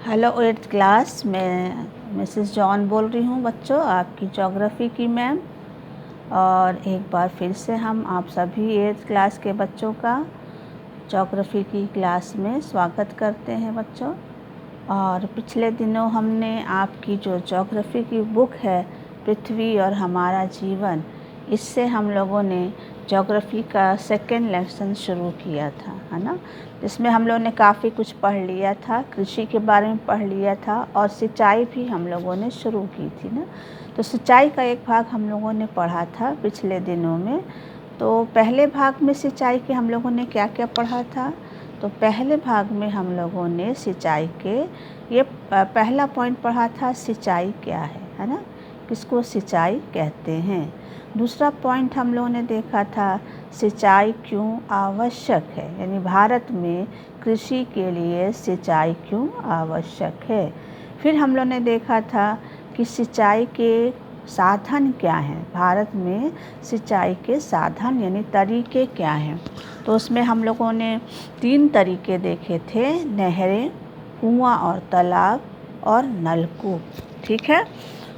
Hello 8th class, मैं Mrs John बोल रही हूँ बच्चों, आपकी ज्योग्राफी की मैम। और एक बार फिर से हम आप सभी 8th क्लास के बच्चों का ज्योग्राफी की क्लास में स्वागत करते हैं बच्चों। और पिछले दिनों हमने आपकी जो ज्योग्राफी की बुक है पृथ्वी और हमारा जीवन, इससे हम लोगों ने ज्योग्राफी का सेकेंड लेसन शुरू किया था, है ना। जिसमें हम लोगों ने काफ़ी कुछ पढ़ लिया था, कृषि के बारे में पढ़ लिया था और सिंचाई भी हम लोगों ने शुरू की थी ना। तो सिंचाई का एक भाग हम लोगों ने पढ़ा था पिछले दिनों में। तो पहले भाग में सिंचाई के हम लोगों ने क्या क्या पढ़ा था? तो पहले भाग में हम लोगों ने सिंचाई के ये पहला पॉइंट पढ़ा था, सिंचाई क्या है ना, किसको सिंचाई कहते हैं। दूसरा पॉइंट हम लोगों ने देखा था, सिंचाई क्यों आवश्यक है, यानी भारत में कृषि के लिए सिंचाई क्यों आवश्यक है। फिर हम लोगों ने देखा था कि सिंचाई के साधन क्या हैं, भारत में सिंचाई के साधन यानी तरीके क्या हैं। तो उसमें हम लोगों ने 3 तरीके देखे थे, नहरें, कुआं और तालाब और नलकूप, ठीक है।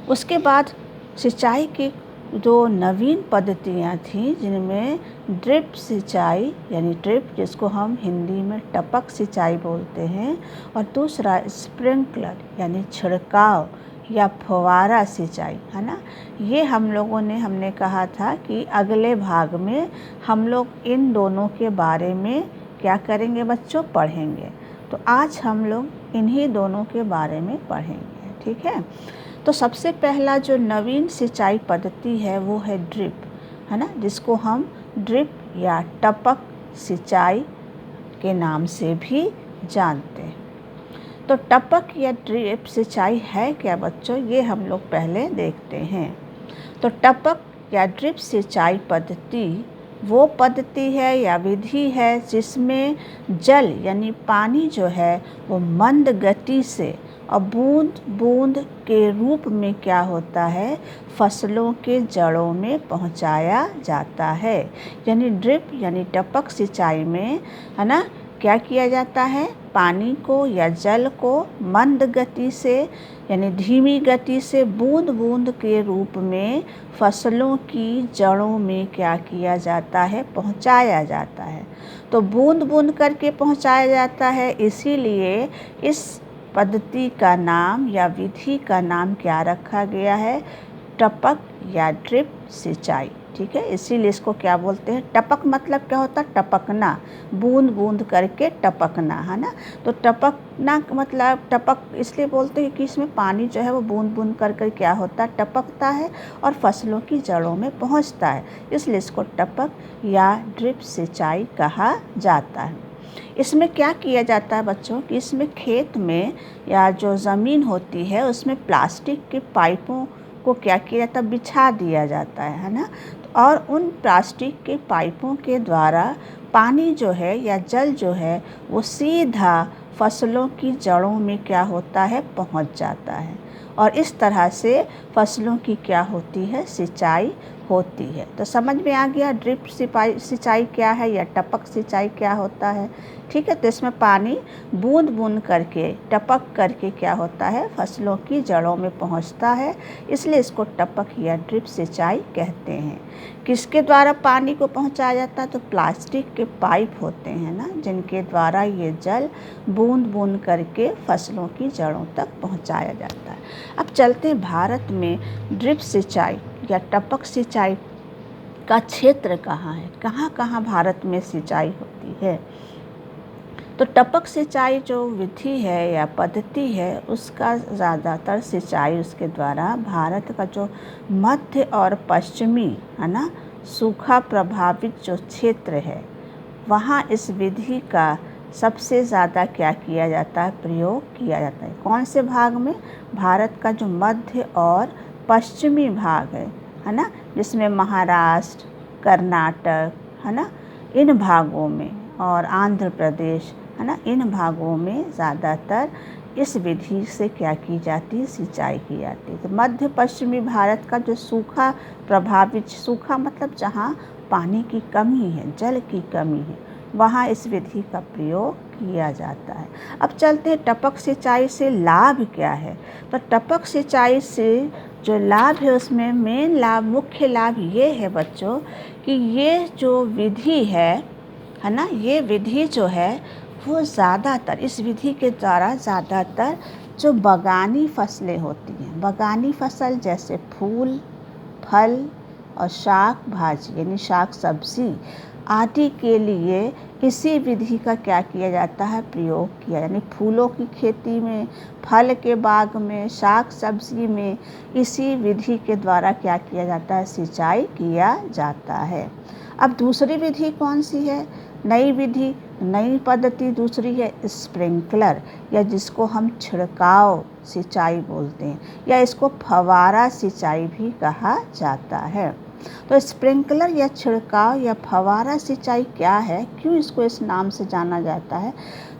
उसके बाद सिंचाई की जो नवीन पद्धतियाँ थीं, जिनमें ड्रिप सिंचाई यानी ड्रिप, जिसको हम हिंदी में टपक सिंचाई बोलते हैं, और दूसरा स्प्रिंकलर यानी छिड़काव या फव्वारा सिंचाई, है ना। ये हमने कहा था कि अगले भाग में हम लोग इन दोनों के बारे में क्या करेंगे बच्चों, पढ़ेंगे। तो आज हम लोग इन्हीं दोनों के बारे में पढ़ेंगे, ठीक है। तो सबसे पहला जो नवीन सिंचाई पद्धति है वो है ड्रिप, है ना, जिसको हम ड्रिप या टपक सिंचाई के नाम से भी जानते हैं। तो टपक या ड्रिप सिंचाई है क्या बच्चों, ये हम लोग पहले देखते हैं। तो टपक या ड्रिप सिंचाई पद्धति वो पद्धति है या विधि है जिसमें जल यानी पानी जो है वो मंद गति से और बूंद बूंद के रूप में क्या होता है, फसलों के जड़ों में पहुंचाया जाता है। यानी ड्रिप यानी टपक सिंचाई में, है ना, क्या किया जाता है, पानी को या जल को मंद गति से यानी धीमी गति से बूंद बूंद के रूप में फसलों की जड़ों में क्या किया जाता है, पहुंचाया जाता है। तो बूंद बूंद करके पहुंचाया जाता है, इसीलिए इस पद्धति का नाम या विधि का नाम क्या रखा गया है, टपक या ड्रिप सिंचाई, ठीक है। इसीलिए इसको क्या बोलते हैं, टपक मतलब क्या होता है, टपकना, बूंद बूंद करके टपकना, है ना। तो टपकना मतलब टपक इसलिए बोलते हैं कि इसमें पानी जो है वो बूंद बूंद कर क्या होता है, टपकता है और फसलों की जड़ों में पहुंचता है, इसलिए इसको टपक या ड्रिप सिंचाई कहा जाता है। इसमें क्या किया जाता है बच्चों कि इसमें खेत में या जो ज़मीन होती है उसमें प्लास्टिक के पाइपों को क्या किया जाता है, बिछा दिया जाता है ना। और उन प्लास्टिक के पाइपों के द्वारा पानी जो है या जल जो है वो सीधा फसलों की जड़ों में क्या होता है, पहुंच जाता है। और इस तरह से फसलों की क्या होती है, सिंचाई होती है। तो समझ में आ गया ड्रिप सिंचाई क्या है या टपक सिंचाई क्या होता है, ठीक है। तो इसमें पानी बूंद बूंद करके टपक करके क्या होता है, फसलों की जड़ों में पहुंचता है, इसलिए इसको टपक या ड्रिप सिंचाई कहते हैं। किसके द्वारा पानी को पहुंचाया जाता है, तो प्लास्टिक के पाइप होते हैं ना, जिनके द्वारा ये जल बूंद बूंद करके फसलों की जड़ों तक पहुंचाया जाता है। अब चलते हैं भारत में ड्रिप सिंचाई या टपक सिंचाई का क्षेत्र कहाँ है, कहाँ कहाँ भारत में सिंचाई होती है। तो टपक सिंचाई जो विधि है या पद्धति है उसका ज़्यादातर सिंचाई उसके द्वारा भारत का जो मध्य और पश्चिमी, है ना, सूखा प्रभावित जो क्षेत्र है वहाँ इस विधि का सबसे ज़्यादा क्या किया जाता है, प्रयोग किया जाता है। कौन से भाग में, भारत का जो मध्य और पश्चिमी भाग है ना, जिसमें महाराष्ट्र, कर्नाटक, है ना, इन भागों में, और आंध्र प्रदेश, है ना, इन भागों में ज़्यादातर इस विधि से क्या की जाती है, सिंचाई की जाती है। तो मध्य पश्चिमी भारत का जो सूखा प्रभावित, सूखा मतलब जहाँ पानी की कमी है, जल की कमी है, वहाँ इस विधि का प्रयोग किया जाता है। अब चलते हैं टपक सिंचाई से लाभ क्या है। तो टपक सिंचाई से जो लाभ है उसमें मेन लाभ, मुख्य लाभ ये है बच्चों कि ये जो विधि है ना, ये विधि जो है वो ज़्यादातर, इस विधि के द्वारा ज़्यादातर जो बागानी फसलें होती हैं, बागानी फसल जैसे फूल, फल और शाक भाजी यानी शाक सब्जी आदि के लिए इसी विधि का क्या किया जाता है, प्रयोग किया। यानी फूलों की खेती में, फल के बाग में, शाक सब्जी में इसी विधि के द्वारा क्या किया जाता है, सिंचाई किया जाता है। अब दूसरी विधि कौन सी है, नई विधि, नई पद्धति दूसरी है स्प्रिंकलर, या जिसको हम छिड़काव सिंचाई बोलते हैं, या इसको फव्वारा सिंचाई भी कहा जाता है। तो स्प्रिंकलर या छिड़काव या फव्वारा सिंचाई क्या है, क्यों इसको इस नाम से जाना जाता है।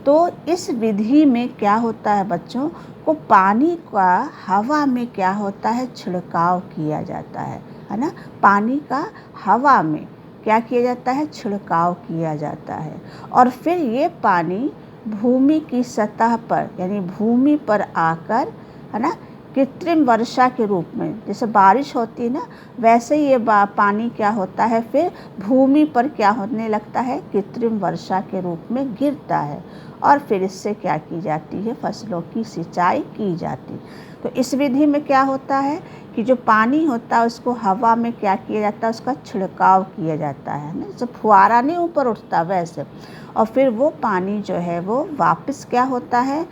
तो इस विधि में क्या होता है बच्चों को, पानी का हवा में क्या होता है, छिड़काव किया जाता है ना। पानी का हवा में क्या किया जाता है, छिड़काव किया जाता है, और फिर ये पानी भूमि की सतह पर यानी भूमि पर आकर, है ना, कृत्रिम वर्षा के रूप में, जैसे बारिश होती है ना, वैसे ही ये पानी क्या होता है, फिर भूमि पर क्या होने लगता है, कृत्रिम वर्षा के रूप में गिरता है, और फिर इससे क्या की जाती है, फसलों की सिंचाई की जाती है। तो इस विधि में क्या होता है कि जो पानी होता है उसको हवा में क्या किया जाता है, उसका छिड़काव किया जाता है ना, जैसे फुहारा नहीं ऊपर उठता वैसे, और फिर वो पानी जो है वो वापस क्या होता है,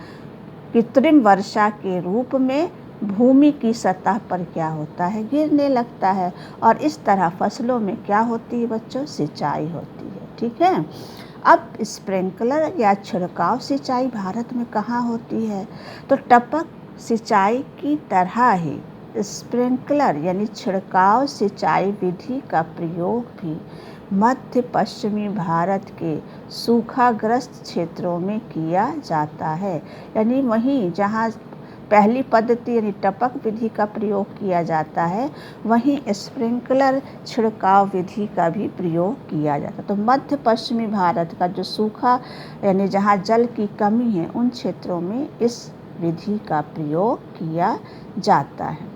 कृत्रिम वर्षा के रूप में भूमि की सतह पर क्या होता है, गिरने लगता है, और इस तरह फसलों में क्या होती है बच्चों, सिंचाई होती है। ठीक है। अब स्प्रिंकलर या छिड़काव सिंचाई भारत में कहाँ होती है, तो टपक सिंचाई की तरह ही स्प्रिंकलर यानी छिड़काव सिंचाई विधि का प्रयोग भी मध्य पश्चिमी भारत के सूखाग्रस्त क्षेत्रों में किया जाता है। यानी वहीं जहाँ पहली पद्धति यानी टपक विधि का प्रयोग किया जाता है, वहीं स्प्रिंकलर छिड़काव विधि का भी प्रयोग किया जाता है। तो मध्य पश्चिमी भारत का जो सूखा यानी जहाँ जल की कमी है, उन क्षेत्रों में इस विधि का प्रयोग किया जाता है।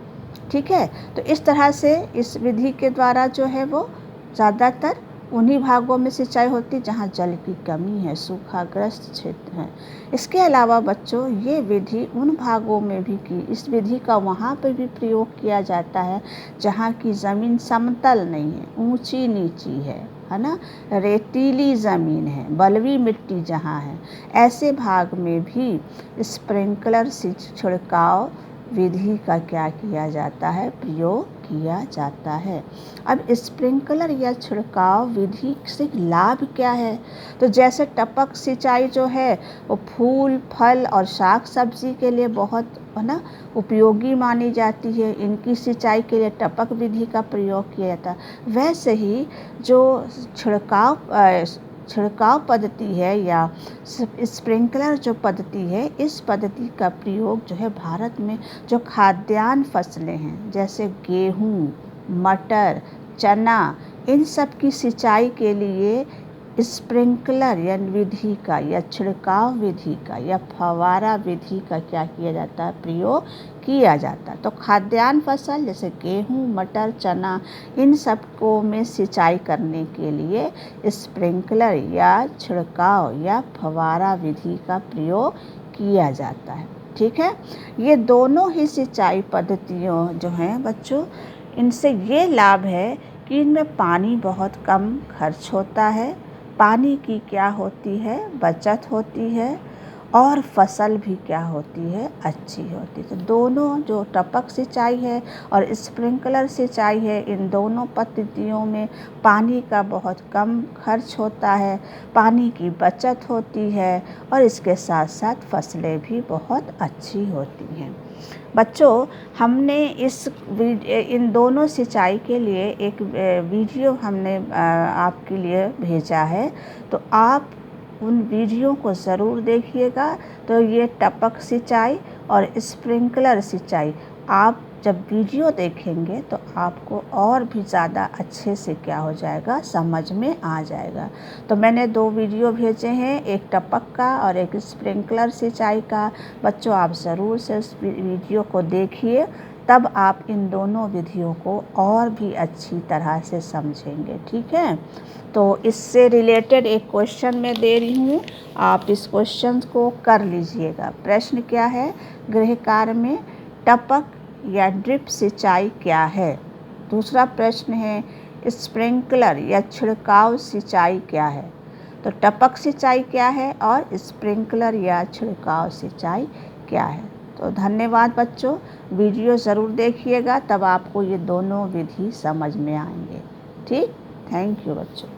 ठीक है। तो इस तरह से इस विधि के द्वारा जो है वो ज़्यादातर उन्हीं भागों में सिंचाई होती है जहाँ जल की कमी है, सूखाग्रस्त क्षेत्र हैं। इसके अलावा बच्चों ये विधि उन भागों में भी की, इस विधि का वहाँ पर भी प्रयोग किया जाता है जहाँ की ज़मीन समतल नहीं है, ऊंची नीची है ना, रेतीली ज़मीन है, बलुई मिट्टी जहाँ है, ऐसे भाग में भी स्प्रिंकलर छिड़काव विधि का क्या किया जाता है, प्रयोग किया जाता है। अब स्प्रिंकलर या छिड़काव विधि से लाभ क्या है, तो जैसे टपक सिंचाई जो है वो फूल, फल और शाक सब्जी के लिए बहुत है ना उपयोगी मानी जाती है, इनकी सिंचाई के लिए टपक विधि का प्रयोग किया जाता है। वैसे ही जो छिड़काव पद्धति है या स्प्रिंकलर जो पद्धति है, इस पद्धति का प्रयोग जो है भारत में जो खाद्यान्न फसलें हैं जैसे गेहूँ, मटर, चना, इन सब की सिंचाई के लिए स्प्रिंकलर या विधि का या छिड़काव विधि का या फव्वारा विधि का क्या किया जाता है, प्रयोग किया जाता है। तो खाद्यान्न फसल जैसे गेहूँ, मटर, चना, इन सब को में सिंचाई करने के लिए स्प्रिंकलर या छिड़काव या फव्वारा विधि का प्रयोग किया जाता है। ठीक है। ये दोनों ही सिंचाई पद्धतियों जो हैं बच्चों, इनसे ये लाभ है कि इनमें पानी बहुत कम खर्च होता है, पानी की क्या होती है, बचत होती है, और फसल भी क्या होती है, अच्छी होती है। तो दोनों जो टपक सिंचाई है और स्प्रिंकलर सिंचाई है, इन दोनों पद्धतियों में पानी का बहुत कम खर्च होता है, पानी की बचत होती है, और इसके साथ साथ फसलें भी बहुत अच्छी होती हैं। बच्चों, हमने इन दोनों सिंचाई के लिए एक वीडियो हमने आपके लिए भेजा है, तो आप उन वीडियो को ज़रूर देखिएगा। तो ये टपक सिंचाई और स्प्रिंकलर सिंचाई आप जब वीडियो देखेंगे तो आपको और भी ज़्यादा अच्छे से क्या हो जाएगा, समझ में आ जाएगा। तो मैंने 2 वीडियो भेजे हैं, एक टपक का और एक स्प्रिंकलर सिंचाई का। बच्चों आप ज़रूर से उस वीडियो को देखिए, तब आप इन दोनों विधियों को और भी अच्छी तरह से समझेंगे, ठीक है। तो इससे रिलेटेड एक क्वेश्चन मैं दे रही हूँ, आप इस क्वेश्चन को कर लीजिएगा। प्रश्न क्या है, गृह कार्य में टपक या ड्रिप सिंचाई क्या है। दूसरा प्रश्न है, स्प्रिंकलर या छिड़काव सिंचाई क्या है। तो टपक सिंचाई क्या है और स्प्रिंकलर या छिड़काव सिंचाई क्या है। तो धन्यवाद बच्चों, वीडियो ज़रूर देखिएगा, तब आपको ये दोनों विधि समझ में आएंगे। ठीक, थैंक यू बच्चों।